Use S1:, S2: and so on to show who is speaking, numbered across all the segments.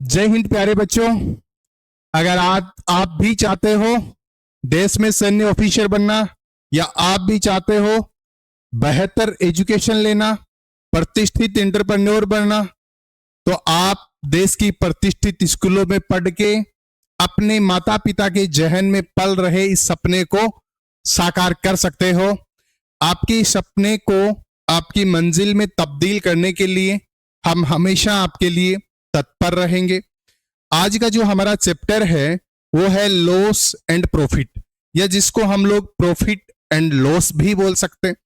S1: जय हिंद प्यारे बच्चों। अगर आप भी चाहते हो देश में सैन्य ऑफिसर बनना, या आप भी चाहते हो बेहतर एजुकेशन लेना, प्रतिष्ठित एंटरप्रेन्योर बनना, तो आप देश की प्रतिष्ठित स्कूलों में पढ़ के अपने माता पिता के जहन में पल रहे इस सपने को साकार कर सकते हो। आपके सपने को आपकी मंजिल में तब्दील करने के लिए हम हमेशा आपके लिए तत्पर रहेंगे। आज का जो हमारा चैप्टर है वो है लॉस एंड प्रॉफिट, या जिसको हम लोग प्रॉफिट एंड लॉस भी बोल सकते हैं,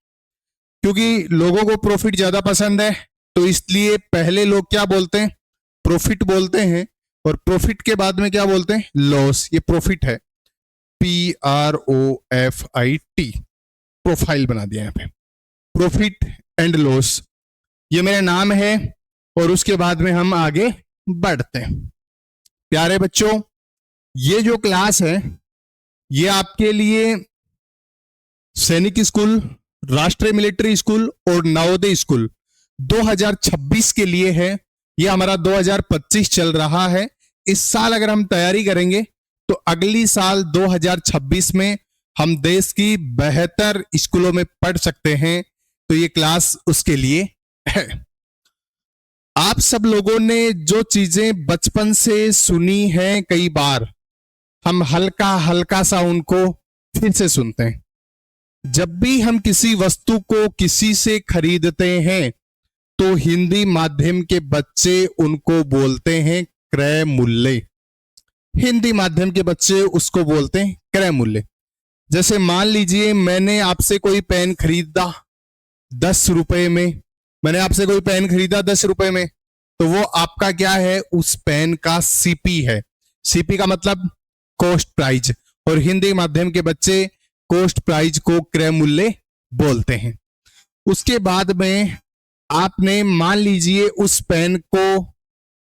S1: क्योंकि लोगों को प्रॉफिट ज्यादा पसंद है। तो इसलिए पहले लोग क्या बोलते हैं, प्रॉफिट बोलते हैं, और प्रॉफिट के बाद में क्या बोलते हैं, लॉस। ये प्रॉफिट है, PROFIT, प्रोफाइल बना दिया यहाँ पे, प्रॉफिट एंड लॉस, ये मेरा नाम है। और उसके बाद में हम आगे बढ़ते हैं। प्यारे बच्चों, ये जो क्लास है ये आपके लिए सैनिक स्कूल, राष्ट्रीय मिलिट्री स्कूल और नवोदय स्कूल 2026 के लिए है। ये हमारा 2025 चल रहा है। इस साल अगर हम तैयारी करेंगे तो अगली साल 2026 में हम देश की बेहतर स्कूलों में पढ़ सकते हैं। तो ये क्लास उसके लिए है। आप सब लोगों ने जो चीजें बचपन से सुनी हैं, कई बार हम हल्का हल्का सा उनको फिर से सुनते हैं। जब भी हम किसी वस्तु को किसी से खरीदते हैं तो हिंदी माध्यम के बच्चे उनको बोलते हैं क्रय मूल्य। हिंदी माध्यम के बच्चे उसको बोलते हैं क्रय मूल्य। जैसे मान लीजिए मैंने आपसे कोई पेन खरीदा 10 रुपए में, मैंने आपसे कोई पेन खरीदा 10 रुपए में, तो वो आपका क्या है, उस पेन का सीपी है। सीपी का मतलब कॉस्ट प्राइज, और हिंदी माध्यम के बच्चे कॉस्ट प्राइज को क्रय मूल्य बोलते हैं। उसके बाद में आपने मान लीजिए उस पेन को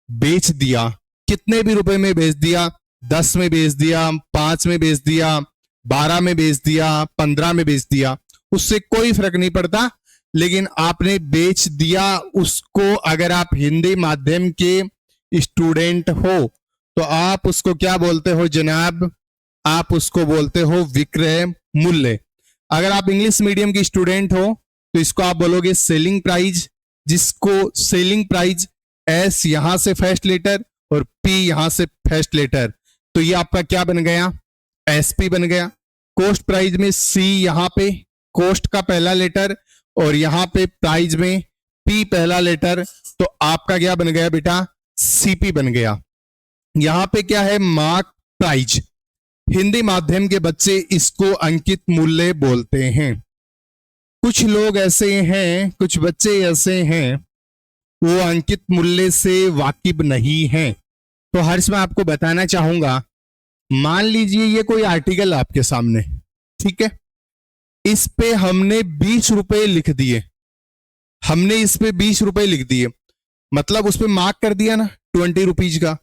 S1: बेच दिया, कितने भी रुपए में बेच दिया, 10 में बेच दिया, 5 में बेच दिया, 12 में बेच दिया, 15 में बेच दिया, उससे कोई फर्क नहीं पड़ता, लेकिन आपने बेच दिया उसको। अगर आप हिंदी माध्यम के स्टूडेंट हो तो आप उसको क्या बोलते हो जनाब, आप उसको बोलते हो विक्रय मूल्य। अगर आप इंग्लिश मीडियम के स्टूडेंट हो तो इसको आप बोलोगे सेलिंग प्राइस, जिसको सेलिंग प्राइस एस यहां से फर्स्ट लेटर और पी यहां से फर्स्ट लेटर, तो ये आपका क्या बन गया, एसपी बन गया। कॉस्ट प्राइस में सी यहां पे कॉस्ट का पहला लेटर, और यहां पे प्राइस में पी पहला लेटर, तो आपका क्या बन गया बेटा, सीपी बन गया। यहां पे क्या है, मार्क प्राइज। हिंदी माध्यम के बच्चे इसको अंकित मूल्य बोलते हैं। कुछ लोग ऐसे हैं, कुछ बच्चे ऐसे हैं वो अंकित मूल्य से वाकिफ नहीं हैं। तो हर्ष मैं आपको बताना चाहूंगा, मान लीजिए ये कोई आर्टिकल आपके सामने, ठीक है, इस पे हमने 20 रुपए लिख दिए, हमने इस पे 20 रुपए लिख दिए, मतलब उस पे मार्क कर दिया ना 20 रुपीज का,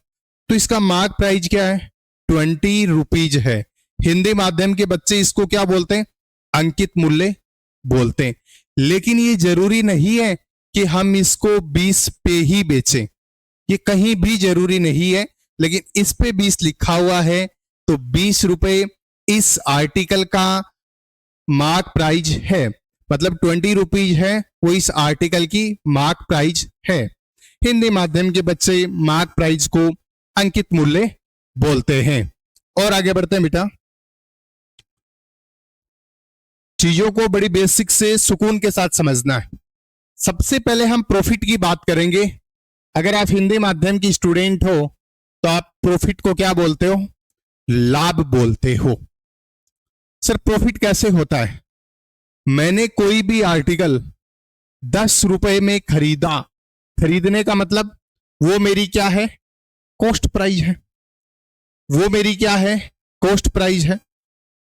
S1: तो इसका मार्क प्राइस क्या है, 20 रुपीज है। हिंदी माध्यम के बच्चे इसको क्या बोलते हैं, अंकित मूल्य बोलते हैं। लेकिन ये जरूरी नहीं है कि हम इसको 20 पे ही बेचें, ये कहीं भी जरूरी नहीं है, लेकिन इस पे 20 लिखा हुआ है तो 20 रुपए इस आर्टिकल का मार्क प्राइज है, मतलब 20 रुपीज है, वो इस आर्टिकल की मार्क प्राइज है। हिंदी माध्यम के बच्चे मार्क प्राइज को अंकित मूल्य बोलते हैं। और आगे बढ़ते हैं बेटा, चीजों को बड़ी बेसिक से सुकून के साथ समझना है। सबसे पहले हम प्रॉफिट की बात करेंगे। अगर आप हिंदी माध्यम की स्टूडेंट हो तो आप प्रॉफिट को क्या बोलते हो, लाभ बोलते हो। सर प्रॉफिट कैसे होता है, मैंने कोई भी आर्टिकल 10 रुपए में खरीदा, खरीदने का मतलब वो मेरी क्या है, कॉस्ट प्राइस है, वो मेरी क्या है, कॉस्ट प्राइस है।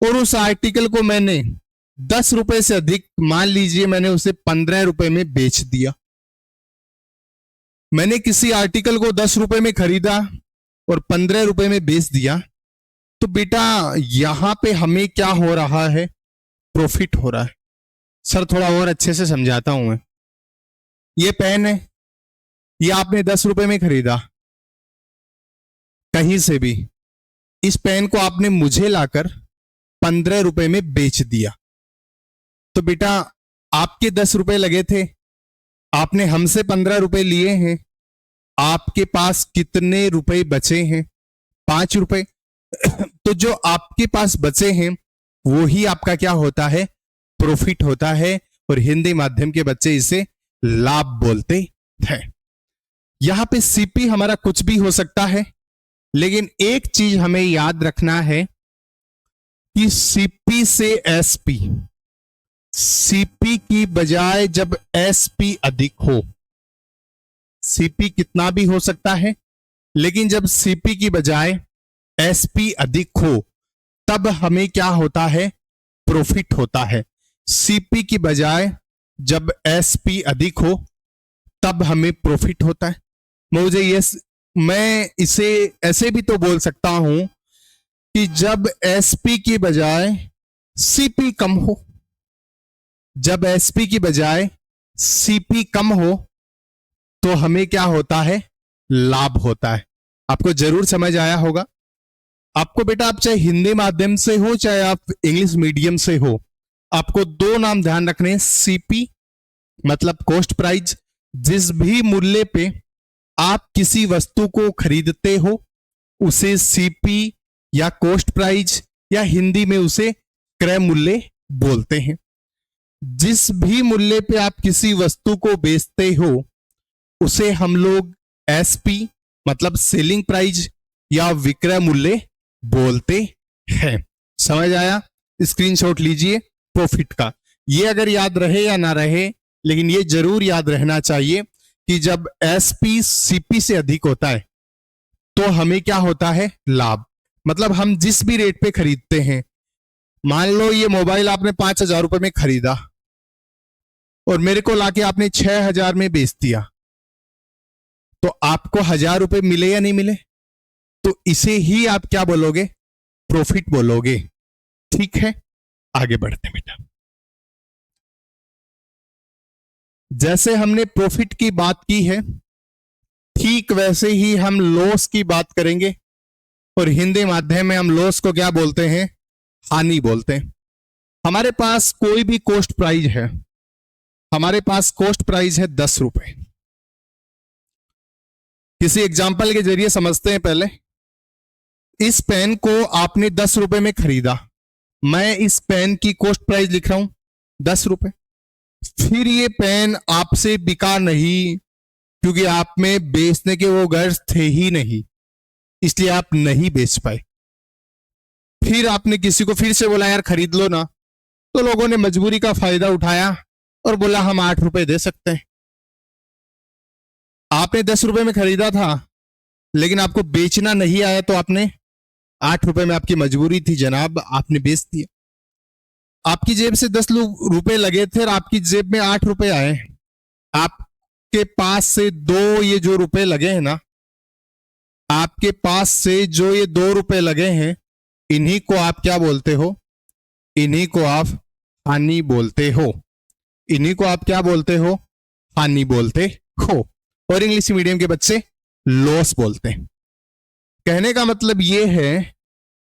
S1: और उस आर्टिकल को मैंने 10 रुपए से अधिक, मान लीजिए मैंने उसे 15 रुपए में बेच दिया। मैंने किसी आर्टिकल को 10 रुपए में खरीदा और 15 रुपए में बेच दिया, तो बेटा यहां पे हमें क्या हो रहा है, प्रॉफिट हो रहा है। सर थोड़ा और अच्छे से समझाता हूं मैं। ये पेन है, ये आपने 10 रुपए में खरीदा, कहीं से भी इस पेन को आपने मुझे लाकर 15 रुपए में बेच दिया, तो बेटा आपके 10 रुपए लगे थे, आपने हमसे 15 रुपए लिए हैं, आपके पास कितने रुपए बचे हैं? 5 रुपए। तो जो आपके पास बचे हैं वो ही आपका क्या होता है? प्रॉफिट होता है, और हिंदी माध्यम के बच्चे इसे लाभ बोलते हैं। यहां पे सीपी हमारा कुछ भी हो सकता है, लेकिन एक चीज हमें याद रखना है कि सीपी से एसपी, सीपी की बजाय जब एसपी अधिक हो, सीपी कितना भी हो सकता है, लेकिन जब सीपी की बजाय एसपी अधिक हो तब हमें क्या होता है? प्रॉफिट होता है। सीपी की बजाय जब एसपी अधिक हो तब हमें प्रॉफिट होता है। मैं इसे ऐसे भी तो बोल सकता हूं कि जब एसपी की बजाय सीपी कम हो, जब एसपी की बजाय सीपी कम हो तो हमें क्या होता है? लाभ होता है। आपको जरूर समझ आया होगा। आपको बेटा, आप चाहे हिंदी माध्यम से हो चाहे आप इंग्लिश मीडियम से हो, आपको दो नाम ध्यान रखने हैं। सीपी मतलब कॉस्ट प्राइस, जिस भी मूल्य पे आप किसी वस्तु को खरीदते हो उसे सीपी या कॉस्ट प्राइस या हिंदी में उसे क्रय मूल्य बोलते हैं। जिस भी मूल्य पे आप किसी वस्तु को बेचते हो उसे हम लोग एसपी मतलब सेलिंग प्राइस या विक्रय मूल्य बोलते हैं। समझ आया? स्क्रीनशॉट लीजिए प्रॉफिट का। ये अगर याद रहे या ना रहे, लेकिन ये जरूर याद रहना चाहिए कि जब एसपी सीपी से अधिक होता है तो हमें क्या होता है? लाभ। मतलब हम जिस भी रेट पे खरीदते हैं, मान लो ये मोबाइल आपने 5,000 रुपए में खरीदा और मेरे को लाके आपने 6,000 में बेच दिया, तो आपको 1,000 रुपए मिले या नहीं मिले? तो इसे ही आप क्या बोलोगे? प्रॉफिट बोलोगे। ठीक है, आगे बढ़ते बेटा। जैसे हमने प्रॉफिट की बात की है, ठीक वैसे ही हम लॉस की बात करेंगे, और हिंदी माध्यम में हम लॉस को क्या बोलते हैं? हानि बोलते हैं। हमारे पास कोई भी कॉस्ट प्राइस है, हमारे पास कॉस्ट प्राइस है 10 रुपए। किसी एग्जाम्पल के जरिए समझते हैं पहले। इस पेन को आपने 10 रुपए में खरीदा, मैं इस पेन की कॉस्ट प्राइस लिख रहा हूं 10 रुपए। फिर ये पेन आपसे बिका नहीं, क्योंकि आप में बेचने के वो गर्ज थे ही नहीं, इसलिए आप नहीं बेच पाए। फिर आपने किसी को फिर से बोला यार खरीद लो ना, तो लोगों ने मजबूरी का फायदा उठाया और बोला हम 8 रुपए दे सकते हैं। आपने 10 रुपए में खरीदा था, लेकिन आपको बेचना नहीं आया, तो आपने 8 रुपए में, आपकी मजबूरी थी जनाब, आपने बेच दिया। आपकी जेब से 10 रुपए लगे थे और आपकी जेब में 8 रुपए आए। आपके पास से ये जो रुपए लगे हैं ना, आपके पास से जो ये 2 रुपए लगे हैं, इन्हीं को आप क्या बोलते हो? इन्हीं को आप हानि बोलते हो। इन्हीं को आप क्या बोलते हो? हानि बोलते हो। और इंग्लिश मीडियम के बच्चे लॉस बोलते हैं। कहने का मतलब यह है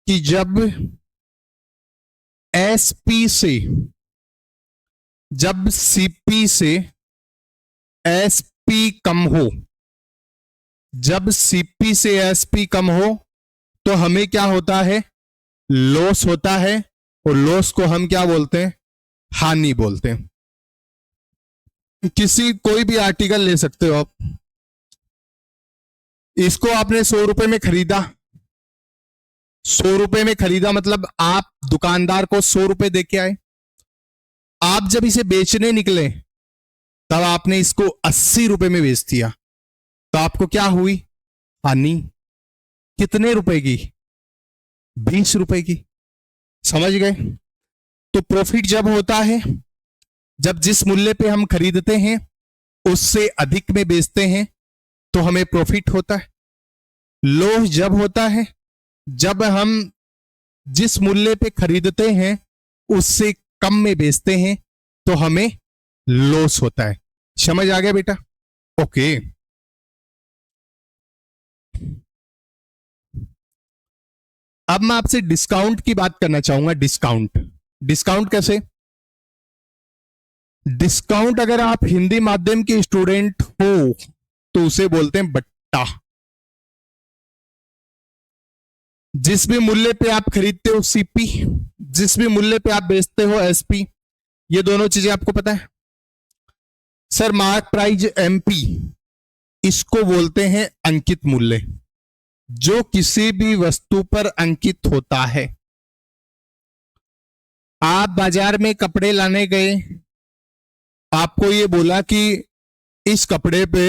S1: कि जब एसपी से, जब सीपी से एसपी कम हो, जब सीपी से एसपी कम हो तो हमें क्या होता है? लॉस होता है, और लॉस को हम क्या बोलते हैं? हानि बोलते हैं। कोई भी आर्टिकल ले सकते हो आप। इसको आपने 100 रुपए में खरीदा, 100 रुपए में खरीदा मतलब आप दुकानदार को 100 रुपए दे के आए। आप जब इसे बेचने निकले तब आपने इसको 80 रुपए में बेच दिया, तो आपको क्या हुई? हानि। कितने रुपए की? 20 रुपए की। समझ गए? तो प्रॉफिट जब होता है, जब जिस मूल्य पे हम खरीदते हैं उससे अधिक में बेचते हैं तो हमें प्रॉफिट होता है। लॉस जब होता है, जब हम जिस मूल्य पे खरीदते हैं उससे कम में बेचते हैं तो हमें लॉस होता है। समझ आ गया बेटा? ओके। अब मैं आपसे डिस्काउंट की बात करना चाहूंगा। डिस्काउंट, डिस्काउंट कैसे? डिस्काउंट अगर आप हिंदी माध्यम के स्टूडेंट हो तो उसे बोलते हैं बट्टा। जिस भी मूल्य पे आप खरीदते हो सीपी, जिस भी मूल्य पे आप बेचते हो एसपी, ये दोनों चीजें आपको पता है। सर मार्क प्राइस एमपी, इसको बोलते हैं अंकित मूल्य, जो किसी भी वस्तु पर अंकित होता है। आप बाजार में कपड़े लाने गए, आपको ये बोला कि इस कपड़े पे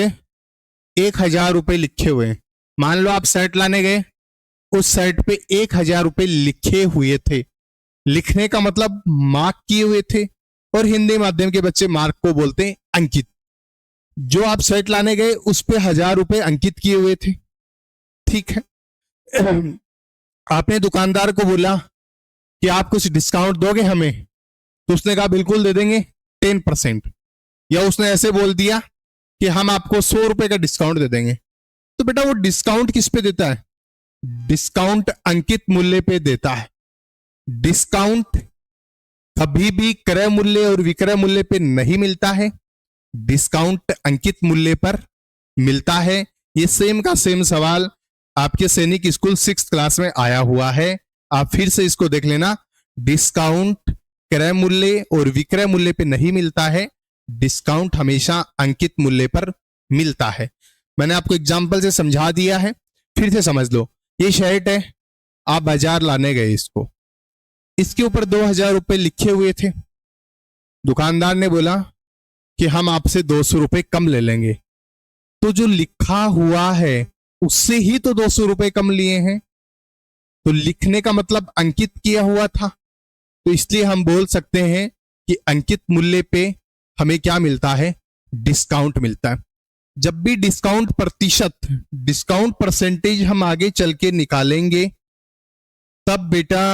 S1: 1,000 रुपए लिखे हुए हैं। मान लो आप शर्ट लाने गए, उस शर्ट पे 1,000 रुपए लिखे हुए थे। लिखने का मतलब मार्क किए हुए थे, और हिंदी माध्यम के बच्चे मार्क को बोलते हैं अंकित। जो आप शर्ट लाने गए उस पे 1,000 रुपए अंकित किए हुए थे, ठीक है। आपने दुकानदार को बोला कि आप कुछ डिस्काउंट दोगे हमें, तो उसने कहा बिल्कुल दे देंगे 10%, या उसने ऐसे बोल दिया कि हम आपको 100 रुपए का डिस्काउंट दे देंगे। तो बेटा वो डिस्काउंट किस पे देता है? डिस्काउंट अंकित मूल्य पे देता है। डिस्काउंट कभी भी क्रय मूल्य और विक्रय मूल्य पे नहीं मिलता है, डिस्काउंट अंकित मूल्य पर मिलता है। ये सेम का सेम सवाल आपके सैनिक स्कूल 6th क्लास में आया हुआ है, आप फिर से इसको देख लेना। डिस्काउंट क्रय मूल्य और विक्रय मूल्य पे नहीं मिलता है, डिस्काउंट हमेशा अंकित मूल्य पर मिलता है। मैंने आपको एग्जाम्पल से समझा दिया है, फिर से समझ लो। ये शर्ट है, आप बाजार लाने गए, इसके ऊपर 2,000 रुपए लिखे हुए थे। दुकानदार ने बोला कि हम आपसे 200 रुपए कम ले लेंगे। तो जो लिखा हुआ है उससे ही तो 200 रुपए कम लिए हैं, तो लिखने का मतलब अंकित किया हुआ था। तो इसलिए हम बोल सकते हैं कि अंकित मूल्य पे हमें क्या मिलता है? डिस्काउंट मिलता है। जब भी डिस्काउंट प्रतिशत, डिस्काउंट परसेंटेज हम आगे चल के निकालेंगे, तब बेटा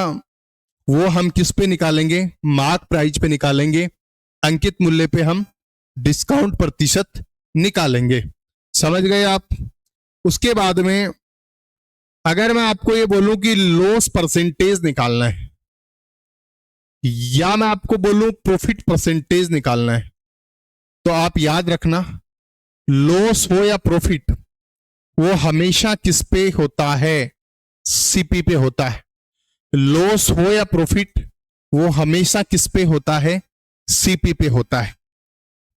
S1: वो हम किस पे निकालेंगे? मार्क प्राइस पे निकालेंगे। अंकित मूल्य पे हम डिस्काउंट प्रतिशत निकालेंगे। समझ गए आप? उसके बाद में अगर मैं आपको ये बोलूं कि लॉस परसेंटेज निकालना है, या मैं आपको बोलूं प्रॉफिट परसेंटेज निकालना है, तो आप याद रखना, लॉस हो या प्रॉफिट, वो हमेशा किस पे होता है? सीपी पे होता है। लॉस हो या प्रॉफिट, वो हमेशा किस पे होता है? सीपी पे होता है।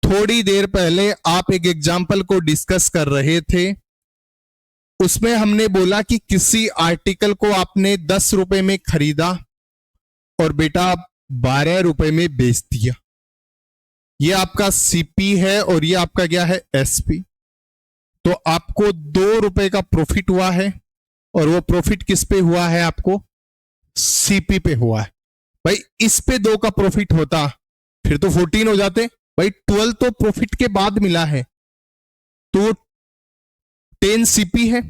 S1: थोड़ी देर पहले आप एक एग्जाम्पल को डिस्कस कर रहे थे, उसमें हमने बोला कि किसी आर्टिकल को आपने 10 रुपए में खरीदा और बेटा 12 रुपए में बेच दिया। ये आपका सीपी है और ये आपका क्या है? एसपी। तो आपको 2 रुपए का प्रॉफिट हुआ है, और वो प्रॉफिट किस पे हुआ है? आपको सीपी पे हुआ है। भाई इस पे 2 का प्रॉफिट होता फिर तो 14 हो जाते। भाई 12 तो प्रॉफिट के बाद मिला है, तो 10 सीपी है,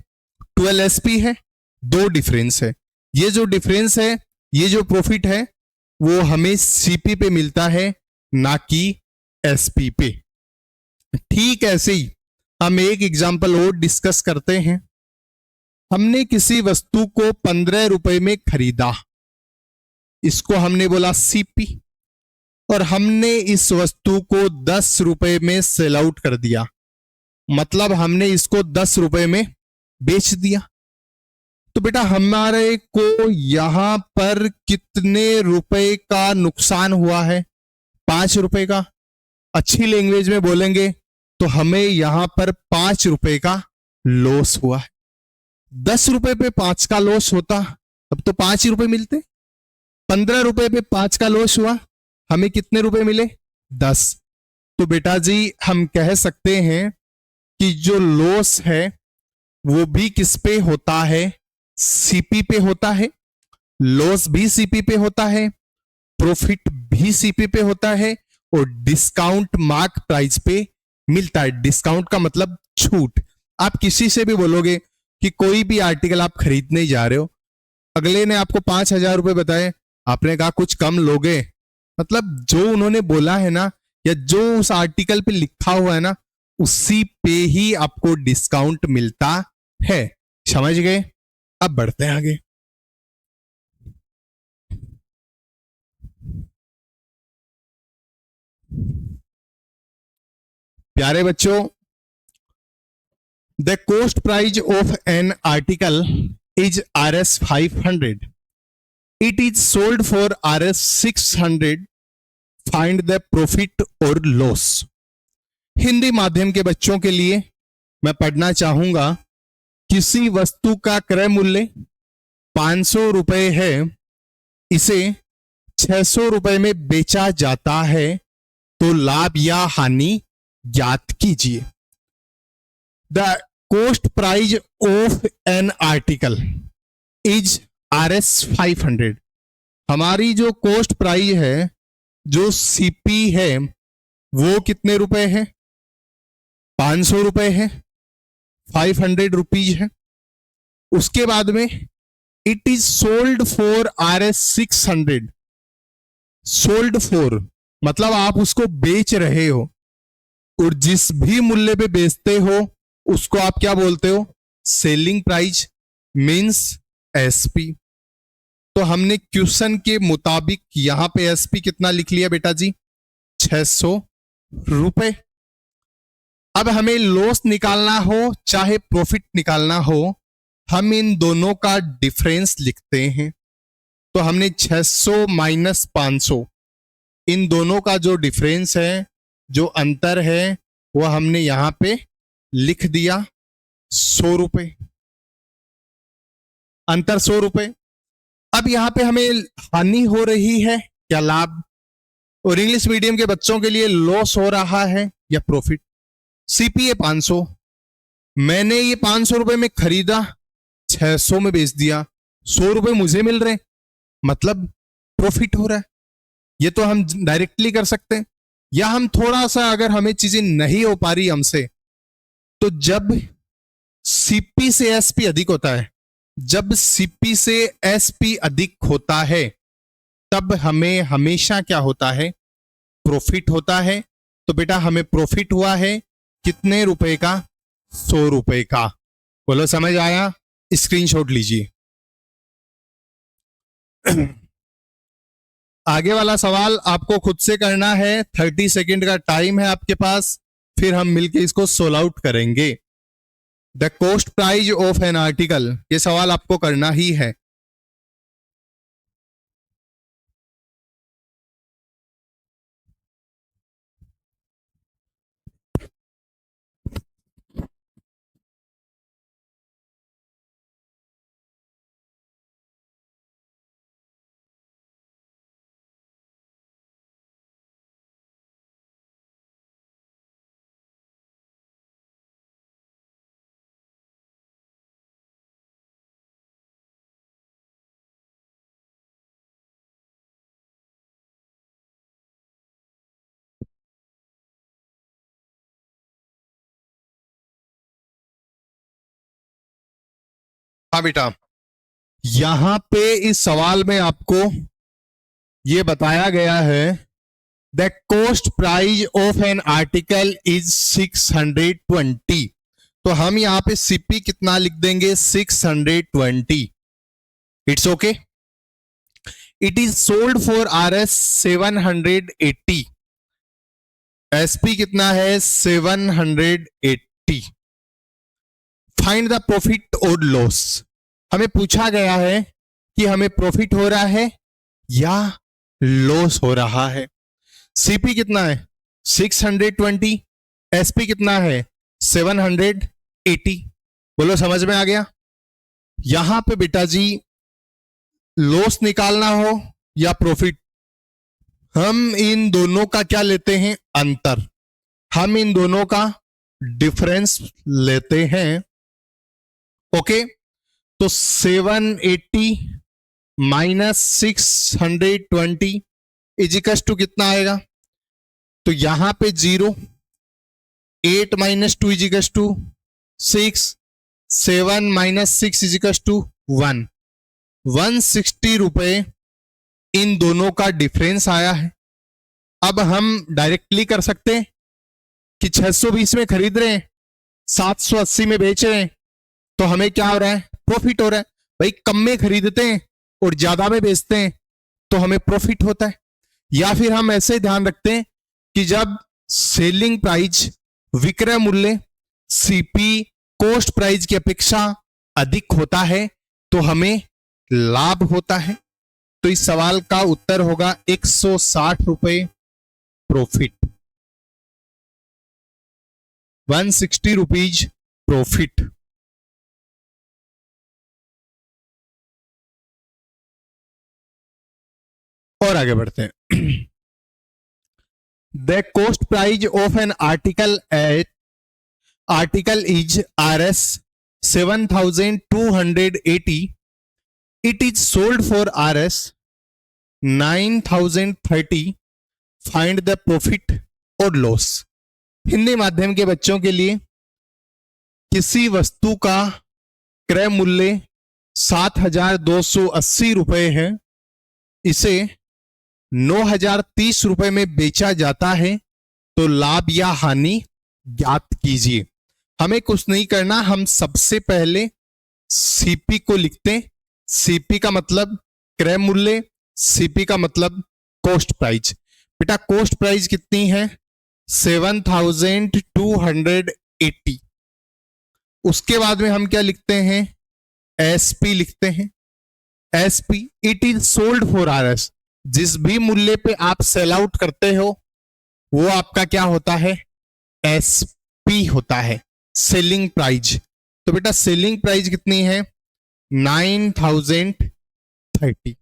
S1: 12 एसपी है, 2 डिफरेंस है। ये जो डिफरेंस है, ये जो प्रॉफिट है, वो हमें सीपी पे मिलता है, ना कि एसपी पे। ठीक ऐसे ही हम एक एग्जांपल और डिस्कस करते हैं। हमने किसी वस्तु को 15 रुपए में खरीदा, इसको हमने बोला सीपी, और हमने इस वस्तु को 10 रुपए में सेल आउट कर दिया, मतलब हमने इसको 10 रुपए में बेच दिया। तो बेटा हमारे को यहां पर कितने रुपए का नुकसान हुआ है? 5 रुपए का। अच्छी लैंग्वेज में बोलेंगे तो हमें यहां पर 5 रुपए का लॉस हुआ है। 10 रुपए पे 5 का लॉस होता तब तो 5 ही रुपए मिलते। 15 रुपए पे 5 का लॉस हुआ, हमें कितने रुपए मिले? 10। तो बेटा जी हम कह सकते हैं कि जो लॉस है वो भी किस पे होता है? सीपी पे होता है। लॉस भी सीपी पे होता है, प्रॉफिट भी सीपी पे होता है, और डिस्काउंट मार्क प्राइस पे मिलता है। डिस्काउंट का मतलब छूट। आप किसी से भी बोलोगे कि कोई भी आर्टिकल आप खरीदने जा रहे हो, अगले ने आपको 5,000 रुपए बताए, आपने कहा कुछ कम लोगे, मतलब जो उन्होंने बोला है ना, या जो उस आर्टिकल पे लिखा हुआ है ना, उसी पे ही आपको डिस्काउंट मिलता है। समझ गए? अब बढ़ते हैं आगे। प्यारे बच्चों, the cost price of an article is RS 500. It is sold for RS 600. Find the profit और लॉस. हिंदी माध्यम के बच्चों के लिए मैं पढ़ना चाहूंगा, किसी वस्तु का क्रय मूल्य 500 रुपए है, इसे 600 रुपए में बेचा जाता है, तो लाभ या हानि ज्ञात कीजिए. The cost price of an article is RS 500. हमारी जो कॉस्ट प्राइस है, जो CP है, वो कितने रुपए है? 500 रुपए है, 500 रुपीज है. उसके बाद में it is sold for RS 600. Sold for मतलब आप उसको बेच रहे हो, और जिस भी मूल्य पे बेचते हो उसको आप क्या बोलते हो? Selling price means SP. तो हमने क्वेश्चन के मुताबिक यहां पे SP कितना लिख लिया बेटा जी? 600 रुपए. अब हमें लॉस निकालना हो चाहे प्रॉफिट निकालना हो, हम इन दोनों का डिफरेंस लिखते हैं. तो हमने 600 माइनस 500, इन दोनों का जो डिफरेंस है, जो अंतर है, वो हमने यहां पे लिख दिया 100 रुपए. अंतर 100 रुपए. अब यहां पे हमें हानि हो रही है या लाभ? और इंग्लिश मीडियम के बच्चों के लिए लॉस हो रहा है या प्रॉफिट? CP है 500, मैंने ये 500 रुपए में खरीदा, 600 में बेच दिया, 100 रुपए मुझे मिल रहे, मतलब प्रॉफिट हो रहा है. ये तो हम डायरेक्टली कर सकते हैं, या हम थोड़ा सा, अगर हमें चीजें नहीं हो पा रही हमसे, तो जब CP से SP अधिक होता है, जब CP से SP अधिक होता है, तब हमें हमेशा क्या होता है? प्रॉफिट होता है. तो बेटा हमें प्रॉफिट हुआ है कितने रुपए का? 100 रुपए का. बोलो समझ आया? स्क्रीनशॉट लीजिए. आगे वाला सवाल आपको खुद से करना है. 30 सेकेंड का टाइम है आपके पास, फिर हम मिलके इसको सोल्व आउट करेंगे. The cost price of an article, ये सवाल आपको करना ही है. हाँ बेटा, यहां पे इस सवाल में आपको ये बताया गया है, the cost price of an article is 620. तो हम यहां पे CP कितना लिख देंगे? 620. It's okay. It is sold for RS 780. SP कितना है? 780. फाइंड द प्रॉफिट और लॉस. हमें पूछा गया है कि हमें प्रॉफिट हो रहा है या लॉस हो रहा है. CP कितना है? 620. SP कितना है? 780. बोलो समझ में आ गया? यहां पे बेटा जी लॉस निकालना हो या प्रॉफिट, हम इन दोनों का क्या लेते हैं? अंतर. हम इन दोनों का डिफरेंस लेते हैं. ओके. तो 780 माइनस 620 इजिकस टू कितना आएगा? तो यहां पे 0, 8 माइनस 2 इजिकस टू 6, 7 माइनस 6 इजिकस टू 1. 160 रुपए इन दोनों का डिफरेंस आया है. अब हम डायरेक्टली कर सकते हैं कि 620 में खरीद रहे हैं, 780 में बेच रहे हैं, तो हमें क्या हो रहा है? प्रॉफिट हो रहा है. भाई कम में खरीदते हैं और ज्यादा में बेचते हैं तो हमें प्रॉफिट होता है. या फिर हम ऐसे ध्यान रखते हैं कि जब सेलिंग प्राइस विक्रय मूल्य सीपी कॉस्ट प्राइस की अपेक्षा अधिक होता है तो हमें लाभ होता है। तो इस सवाल का उत्तर होगा 160 रुपए प्रॉफिट, 160 रुपीज प्रॉफिट। और आगे बढ़ते हैं। The cost prize of an article is Rs 7,280. It is sold for Rs 9,030. Find the profit or loss. Hindi माध्यम के बच्चों के लिए किसी वस्तु का क्रय मूल्य 7,280 रुपए है, इसे 9,030 रुपए में बेचा जाता है तो लाभ या हानि ज्ञात कीजिए। हमें कुछ नहीं करना, हम सबसे पहले सीपी को लिखते। सीपी का मतलब क्रय मूल्य, सीपी का मतलब कॉस्ट प्राइस। बेटा कॉस्ट प्राइस कितनी है? 7,280। उसके बाद में हम क्या लिखते हैं? एसपी लिखते हैं। SP it is sold for RS. जिस भी मूल्य पे आप सेल आउट करते हो वो आपका क्या होता है? एसपी होता है, सेलिंग प्राइस। तो बेटा सेलिंग प्राइस कितनी है? 9,030।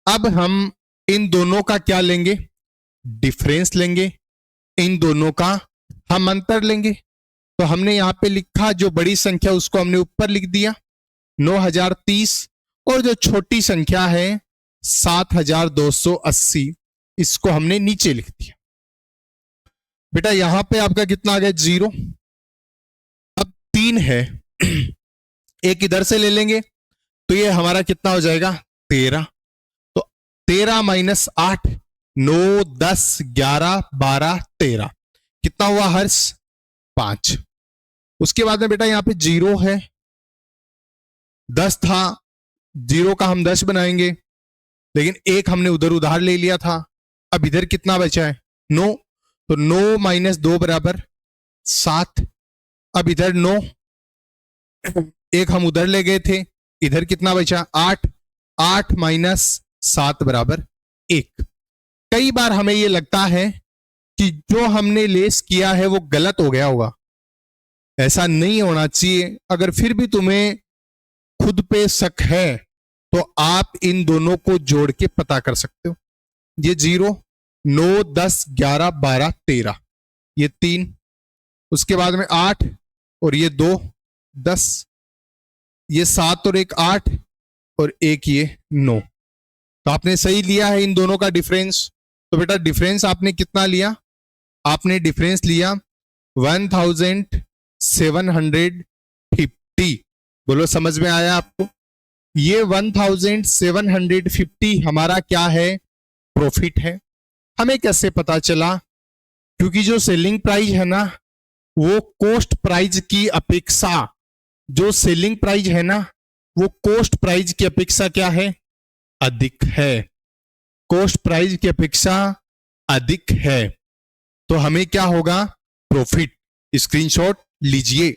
S1: अब हम इन दोनों का क्या लेंगे? डिफरेंस लेंगे। इन दोनों का हम अंतर लेंगे। तो हमने यहां पे लिखा जो बड़ी संख्या उसको हमने ऊपर लिख दिया 9,030, और जो छोटी संख्या है 7,280 इसको हमने नीचे लिख दिया। बेटा यहां पे आपका कितना आ गया? 0। अब 3 है, एक इधर से ले लेंगे तो ये हमारा कितना हो जाएगा? 13। तो 13 माइनस 8, 9, 10, 11, 12, 13 कितना हुआ हर्ष? 5। उसके बाद में बेटा यहां पे 0 है, 10 था, 0 का हम 10 बनाएंगे, लेकिन एक हमने उधर उधार ले लिया था। अब इधर कितना बचा है? 9। तो 9 माइनस 2 बराबर 7। अब इधर 9, एक हम उधर ले गए थे, इधर कितना बचा? 8। 8 माइनस 7 बराबर 1। कई बार हमें यह लगता है कि जो हमने लेस किया है वो गलत हो गया होगा। ऐसा नहीं होना चाहिए। अगर फिर भी तुम्हें खुद पे शक है तो आप इन दोनों को जोड़ के पता कर सकते हो। ये 0, 9, 10, 11, 12, 13, ये 3, उसके बाद में 8 और ये 2, 10, ये 7 और 1 8 और 1 ये 9। तो आपने सही लिया है इन दोनों का डिफरेंस। तो बेटा डिफरेंस आपने कितना लिया? आपने डिफरेंस लिया 1,750। बोलो समझ में आया आपको? ये 1,750 हमारा क्या है? प्रॉफिट है। हमें कैसे पता चला? क्योंकि जो सेलिंग प्राइस है ना वो कॉस्ट प्राइस की अपेक्षा, जो सेलिंग प्राइस है ना वो कॉस्ट प्राइस की अपेक्षा क्या है? अधिक है। कॉस्ट प्राइस की अपेक्षा अधिक है। तो हमें क्या होगा? प्रॉफिट। स्क्रीनशॉट लीजिए।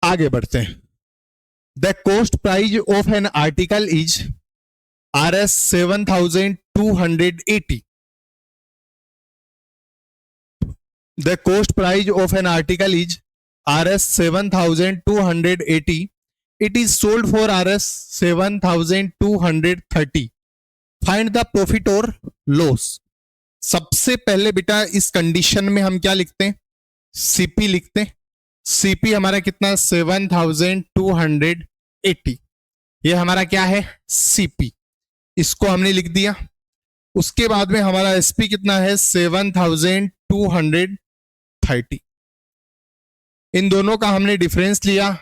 S1: आगे बढ़ते हैं। The cost price of an article is Rs 7,280. The cost price of an article is Rs 7,280. It is sold for Rs 7,230. Find the profit or loss. सबसे पहले बेटा इस कंडीशन में हम क्या लिखते हैं? सीपी लिखते हैं। सीपी हमारा कितना? 7,280। ये हमारा क्या है? सीपी। इसको हमने लिख दिया। उसके बाद में हमारा एसपी कितना है? 7,230। इन दोनों का हमने डिफरेंस लिया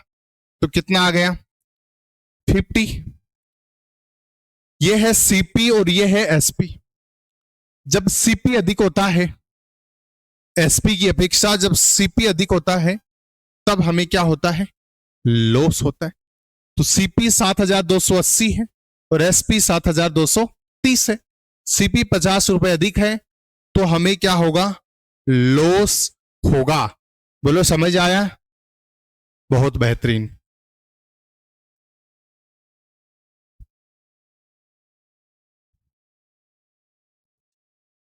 S1: तो कितना आ गया? 50। ये है सीपी और ये है एसपी। जब सीपी अधिक होता है एसपी की अपेक्षा, जब सीपी अधिक होता है तब हमें क्या होता है? लॉस होता है। तो सीपी 7280 है और एसपी 7230 है। सीपी 50 रुपए अधिक है तो हमें क्या होगा, लॉस होगा। बोलो समझ आया? बहुत बेहतरीन।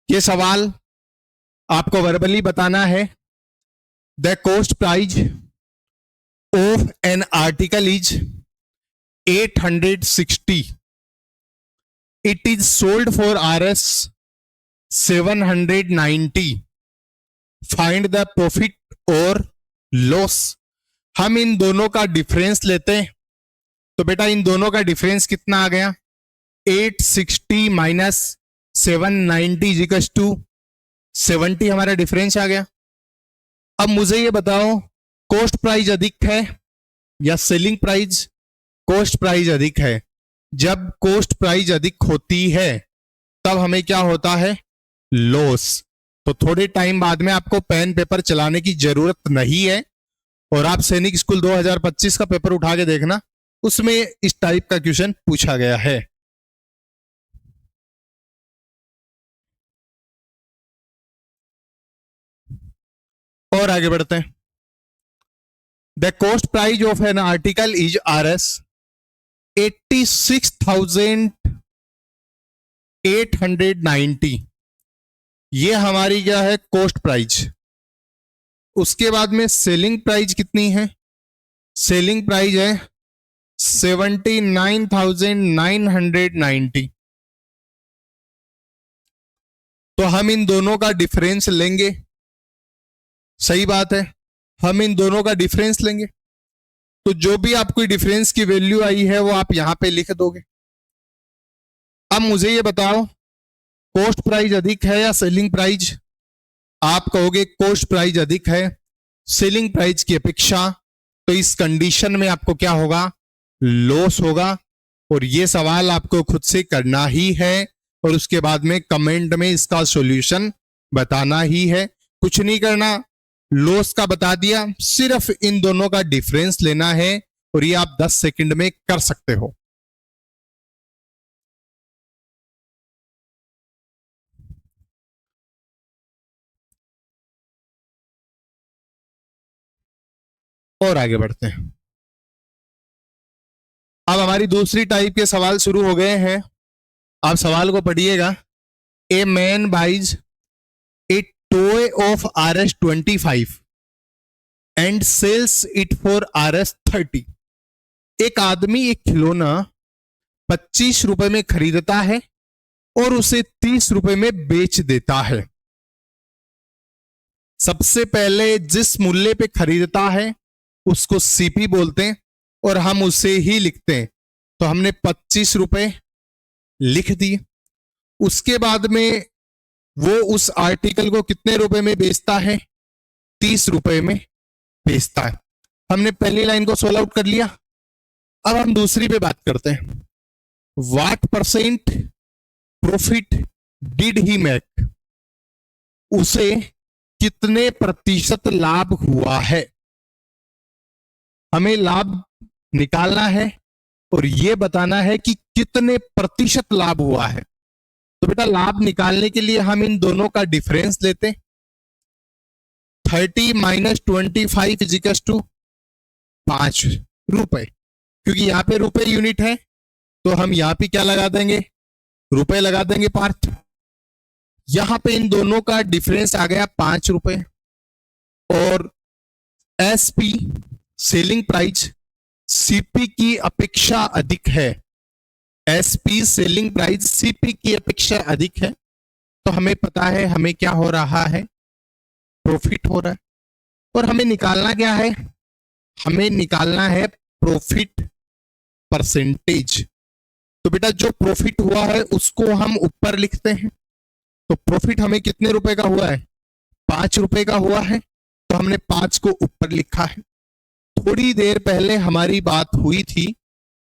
S1: ये सवाल आपको वर्बली बताना है। The cost prize of an article is 860. It is sold for Rs 790. Find the profit और लॉस। हम इन दोनों का डिफरेंस लेते हैं तो बेटा इन दोनों का डिफरेंस कितना आ गया, 860 माइनस 790 इक्वल्स टू 70 हमारा डिफरेंस आ गया। अब मुझे ये बताओ कॉस्ट प्राइस अधिक है या सेलिंग प्राइस? कॉस्ट प्राइस अधिक है। जब कॉस्ट प्राइस अधिक होती है तब हमें क्या होता है, लॉस। तो थोड़े टाइम बाद में आपको पेन पेपर चलाने की जरूरत नहीं है और आप सैनिक स्कूल 2025 का पेपर उठा के देखना, उसमें इस टाइप का क्वेश्चन पूछा गया है। और आगे बढ़ते हैं। The cost price of an article is Rs 86,890। ये हमारी क्या है, कॉस्ट प्राइस। उसके बाद में सेलिंग प्राइस कितनी है, सेलिंग प्राइस है 79,990। तो हम इन दोनों का डिफरेंस लेंगे, सही बात है, हम इन दोनों का डिफरेंस लेंगे। तो जो भी आपको डिफरेंस की वैल्यू आई है वो आप यहां पे लिख दोगे। अब मुझे ये बताओ कॉस्ट प्राइस अधिक है या सेलिंग प्राइस? आप कहोगे कॉस्ट प्राइस अधिक है सेलिंग प्राइस की अपेक्षा, तो इस कंडीशन में आपको क्या होगा, लॉस होगा। और ये सवाल आपको खुद से करना ही है और उसके बाद में कमेंट में इसका सॉल्यूशन बताना ही है। कुछ नहीं करना, लॉस का बता दिया, सिर्फ इन दोनों का डिफरेंस लेना है और ये आप 10 सेकंड में कर सकते हो। और आगे बढ़ते हैं। अब हमारी दूसरी टाइप के सवाल शुरू हो गए हैं। आप सवाल को पढ़िएगा। A man buys a toy of Rs 25 and sells it for Rs 30। एक आदमी एक खिलौना 25 रुपए में खरीदता है और उसे 30 रुपए में बेच देता है। सबसे पहले जिस मूल्य पे खरीदता है उसको सीपी बोलते हैं और हम उसे ही लिखते हैं। तो हमने 25 रुपए लिख दिए। उसके बाद में वो उस आर्टिकल को कितने रुपए में बेचता है, 30 रुपए में बेचता है। हमने पहली लाइन को सोल्व आउट कर लिया। अब हम दूसरी पे बात करते हैं। What percent profit did he make? उसे कितने प्रतिशत लाभ हुआ है? हमें लाभ निकालना है और यह बताना है कि कितने प्रतिशत लाभ हुआ है। तो बेटा लाभ निकालने के लिए हम इन दोनों का डिफरेंस लेते हैं। 30 माइनस 25 इजिकल्स टू 5 रुपए, क्योंकि यहां पे रुपए यूनिट है तो हम यहां पे क्या लगा देंगे, रुपए लगा देंगे पार्ट। यहां पे इन दोनों का डिफरेंस आ गया 5 रुपए। और एसपी सेलिंग प्राइस सीपी की अपेक्षा अधिक है। एसपी सेलिंग प्राइस सीपी की अपेक्षा अधिक है तो हमें पता है हमें क्या हो रहा है, प्रॉफिट हो रहा है। और हमें निकालना क्या है, हमें निकालना है प्रॉफिट परसेंटेज। तो बेटा जो प्रॉफिट हुआ है उसको हम ऊपर लिखते हैं। तो प्रॉफिट हमें कितने रुपए का हुआ है, 5 रुपए का हुआ है, तो हमने 5 को ऊपर लिखा है। थोड़ी देर पहले हमारी बात हुई थी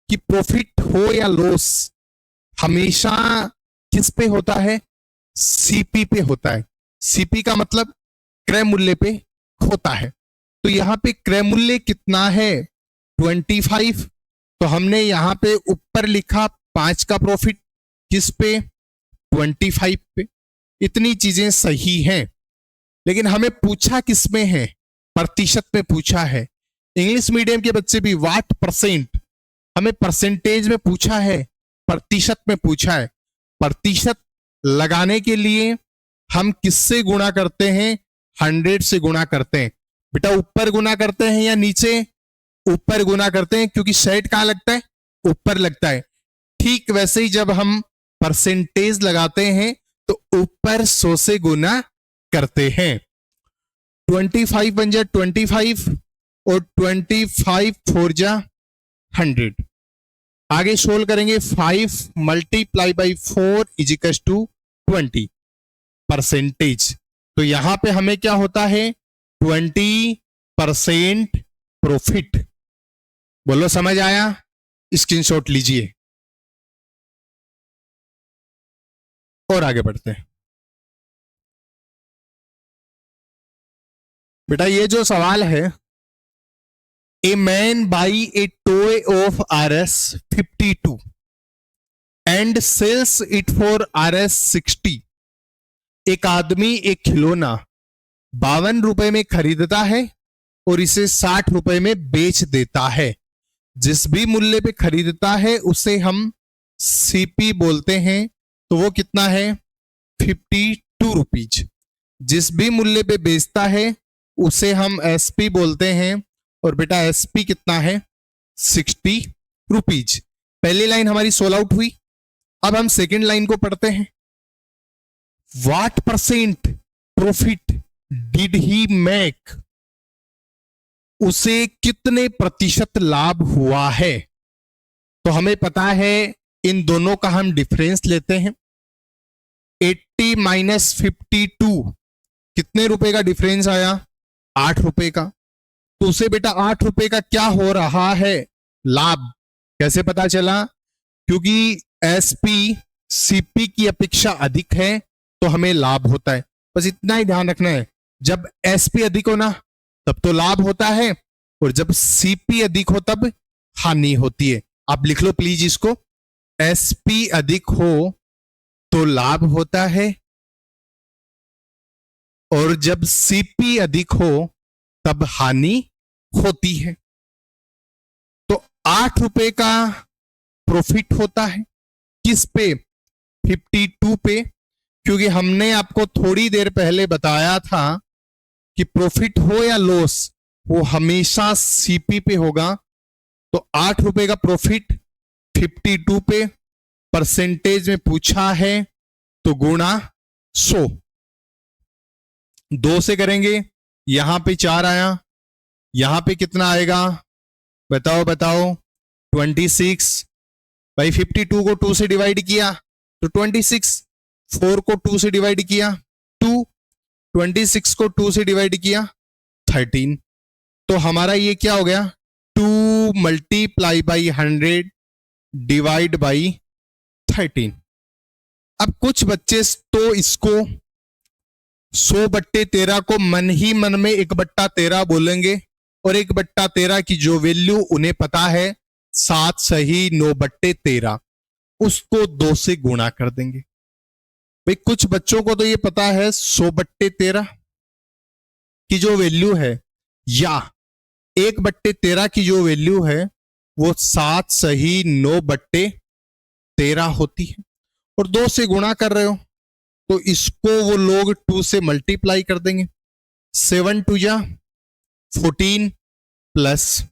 S1: कि प्रॉफिट हो या लॉस हमेशा किस पे होता है, सीपी पे होता है। सीपी का मतलब क्रय मूल्य पे होता है। तो यहां पे क्रय मूल्य कितना है, 25। तो हमने यहां पे ऊपर लिखा 5 का प्रॉफिट, किस पे? 25 पे। इतनी चीजें सही हैं, लेकिन हमें पूछा किस में है? प्रतिशत में पूछा है। इंग्लिश मीडियम के बच्चे भी व्हाट परसेंट, हमें परसेंटेज में पूछा है, प्रतिशत में पूछा है। प्रतिशत लगाने के लिए हम किससे गुणा करते हैं? 100 से गुणा करते हैं। बेटा ऊपर गुणा करते हैं या नीचे? ऊपर गुणा करते हैं, क्योंकि सेट कहां लगता है? ऊपर लगता है। ठीक वैसे ही जब हम परसेंटेज लगाते हैं तो ऊपर 100 से गुना करते हैं। 25 बन जा 25 और 25 4 जा 100। आगे सोल्व करेंगे। 5 multiply by 4 is equal to 20 percentage. तो यहां पे हमें क्या होता है? 20% प्रॉफिट। बोलो समझ आया? स्क्रीनशॉट लीजिए और आगे बढ़ते हैं। बेटा ये जो सवाल है, a man buy a toy of Rs 52 and sells it for Rs 60। एक आदमी एक खिलौना 52 रुपए में खरीदता है और इसे 60 रुपए में बेच देता है। जिस भी मूल्य पे खरीदता है उसे हम सीपी बोलते हैं, तो वो कितना है? 52 रुपीज। जिस भी मूल्य पे बेचता है उसे हम एसपी बोलते हैं, और बेटा एसपी कितना है? 60 रुपीज। पहली लाइन हमारी सोल्व आउट हुई। अब हम सेकेंड लाइन को पढ़ते हैं। What percent profit did he make? उसे कितने प्रतिशत लाभ हुआ है? तो हमें पता है, इन दोनों का हम डिफरेंस लेते हैं। 80 माइनस 52 कितने रुपए का डिफरेंस आया? 8 रुपए का। तो उसे बेटा 8 रुपए का क्या हो रहा है? लाभ। कैसे पता चला? क्योंकि एसपी सीपी की अपेक्षा अधिक है तो हमें लाभ होता है। बस इतना ही ध्यान रखना है, जब एसपी अधिक हो ना तब तो लाभ होता है, और जब सीपी अधिक हो तब हानि होती है। आप लिख लो प्लीज इसको, एसपी अधिक हो तो लाभ होता है, और जब सीपी अधिक हो तब हानि होती है। तो 8 रुपए का प्रॉफिट होता है किस पे? 52 पे। क्योंकि हमने आपको थोड़ी देर पहले बताया था कि प्रॉफिट हो या लॉस वो हमेशा सीपी पे होगा। तो 8 रुपए का प्रॉफिट 52 पे, परसेंटेज में पूछा है तो गुणा 100। 2 से करेंगे, यहां पे 4 आया, यहां पे कितना आएगा? बताओ बताओ। 26 भाई 52 को 2 से डिवाइड किया तो 26, 4 को 2 से डिवाइड किया 2, 26 को 2 से डिवाइड किया 13। तो हमारा ये क्या हो गया? 2 मल्टीप्लाई बाई 100 डिवाइड बाई 13। अब कुछ बच्चे तो इसको 100/13 को मन ही मन में 1/13 बोलेंगे, और 1/13 की जो वैल्यू उन्हें पता है 7 सही 9/13, उसको 2 से गुणा कर देंगे। भाई कुछ बच्चों को तो ये पता है 100/13 की जो वैल्यू है, या 1/13 की जो वैल्यू है वो 7 सही 9/13 होती है, और 2 से गुणा कर रहे हो तो इसको वो लोग 2 से मल्टीप्लाई कर देंगे। 7 2 जा 14 प्लस,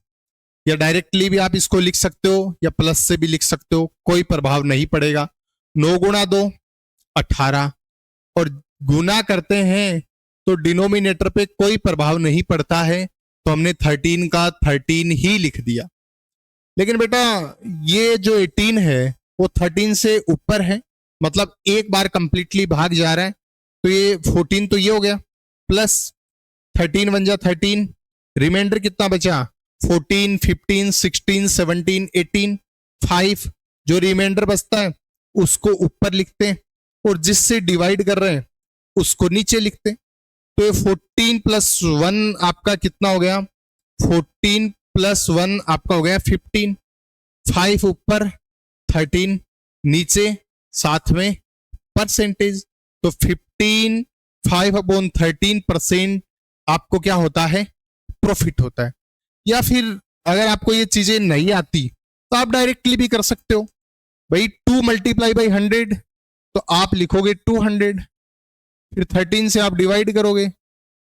S1: या डायरेक्टली भी आप इसको लिख सकते हो या प्लस से भी लिख सकते हो, कोई प्रभाव नहीं पड़ेगा। 9 गुणा 2 18, और गुना करते हैं तो डिनोमिनेटर पे कोई प्रभाव नहीं पड़ता है, तो हमने 13 का 13 ही लिख दिया। लेकिन बेटा ये जो 18 है वो 13 से ऊपर है, मतलब एक बार कंप्लीटली भाग जा रहा है, तो ये 14 तो ये हो गया, प्लस 13 बन जा 13, रिमाइंडर कितना बचा? 14 15 16 17 18, 5 जो रिमाइंडर बचता है उसको ऊपर लिखते हैं, और जिससे डिवाइड कर रहे हैं उसको नीचे लिखते हैं। तो ये 14 + 1 आपका कितना हो गया? 14 प्लस 1 आपका हो गया 15, 5 ऊपर 13 नीचे साथ में परसेंटेज, तो 15 5/13% आपको क्या होता है, प्रॉफिट होता है। या फिर अगर आपको ये चीजें नहीं आती तो आप डायरेक्टली भी कर सकते हो भाई, 2 × 100 तो आप लिखोगे 200, फिर 13 से आप डिवाइड करोगे,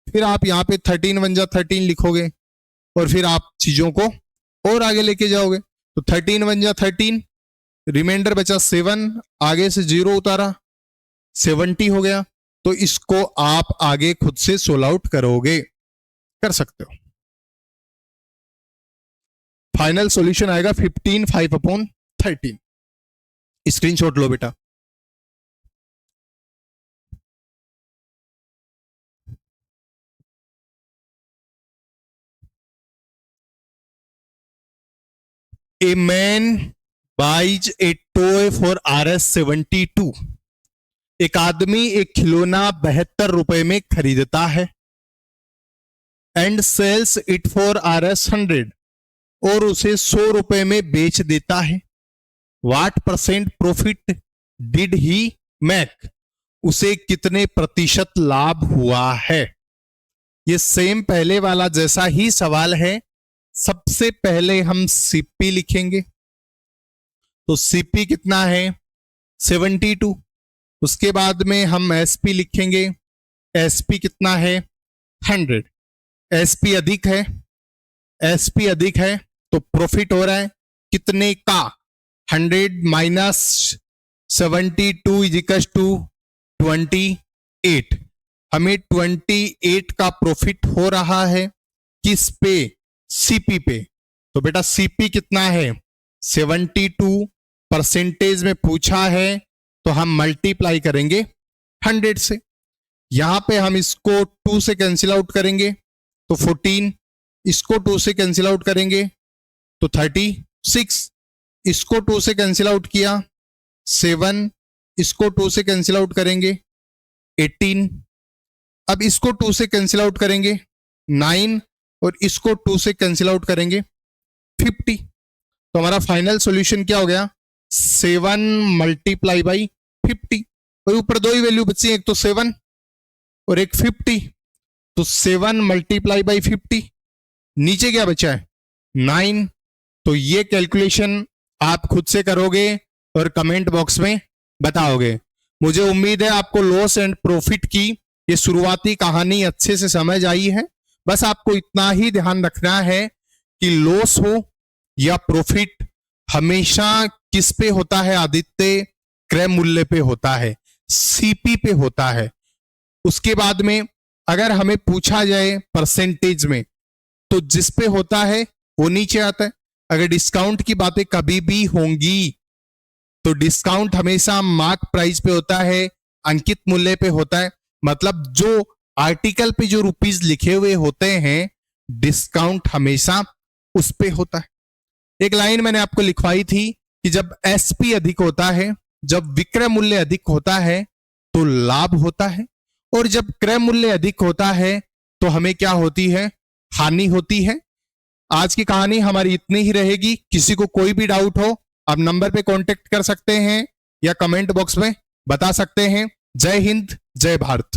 S1: फिर आप यहाँ पे 13 × 13 लिखोगे और फिर आप चीजों को और आगे लेके जाओगे। तो 13 × 13 रिमाइंडर बचा 7, आगे से 0 उतारा 70 हो गया। तो इसको आप आगे खुद से सोल्व आउट करोगे, कर सकते हो। फाइनल सॉल्यूशन आएगा 15 5/13। स्क्रीनशॉट लो बेटा। A man buys a toy for Rs72। एक आदमी एक खिलौना 72 रुपए में खरीदता है। And sells it for Rs100, और उसे 100 रुपए में बेच देता है। What % profit did he make? उसे कितने प्रतिशत लाभ हुआ है? ये सेम पहले वाला जैसा ही सवाल है। सबसे पहले हम सीपी लिखेंगे, तो सीपी कितना है 72। उसके बाद में हम एसपी लिखेंगे, एसपी कितना है 100। एसपी अधिक है, एसपी अधिक है तो प्रॉफिट हो रहा है कितने का, 100 - 72 = 28। हमें 28 का प्रॉफिट हो रहा है किस पे, सीपी पे। तो बेटा सीपी कितना है 72, परसेंटेज में पूछा है तो हम मल्टीप्लाई करेंगे 100 से। यहां पे हम इसको 2 से कैंसिल आउट करेंगे तो 14, इसको 2 से कैंसिल आउट करेंगे तो 36, इसको 2 से कैंसिल आउट किया 7, इसको 2 से कैंसिल आउट करेंगे 18, अब इसको 2 से कैंसिल आउट करेंगे 9, और इसको 2 से कैंसिल आउट करेंगे 50। तो हमारा फाइनल सॉल्यूशन क्या हो गया 7 × 50। और ऊपर 2 ही वैल्यू बची, एक तो 7 और एक 50, तो 7 × 50। नीचे क्या बचा है 9। तो ये कैलकुलेशन आप खुद से करोगे और कमेंट बॉक्स में बताओगे। मुझे उम्मीद है आपको लॉस एंड प्रॉफिट की ये शुरुआती कहानी अच्छे से समझ आई है। बस आपको इतना ही ध्यान रखना है कि लॉस हो या प्रॉफिट हमेशा किस पे होता है आदित्य, क्रय मूल्य पे होता है, सीपी पे होता है। उसके बाद में अगर हमें पूछा जाए परसेंटेज में तो जिस पे होता है वो नीचे आता है। अगर डिस्काउंट की बातें कभी भी होंगी तो डिस्काउंट हमेशा मार्क प्राइस पे होता है, अंकित मूल्य पे होता है। मतलब जो आर्टिकल पे जो रुपीस लिखे हुए होते हैं डिस्काउंट हमेशा उस पे होता है। एक लाइन मैंने आपको लिखवाई थी कि जब एसपी अधिक होता है, जब विक्रय मूल्य अधिक होता है तो लाभ होता है, और जब क्रय मूल्य अधिक होता है तो हमें क्या होती है, हानि होती है। आज की कहानी हमारी इतनी ही रहेगी। किसी को कोई भी डाउट हो आप नंबर पे कांटेक्ट कर सकते हैं या कमेंट बॉक्स में बता सकते हैं। जय हिंद, जय भारत।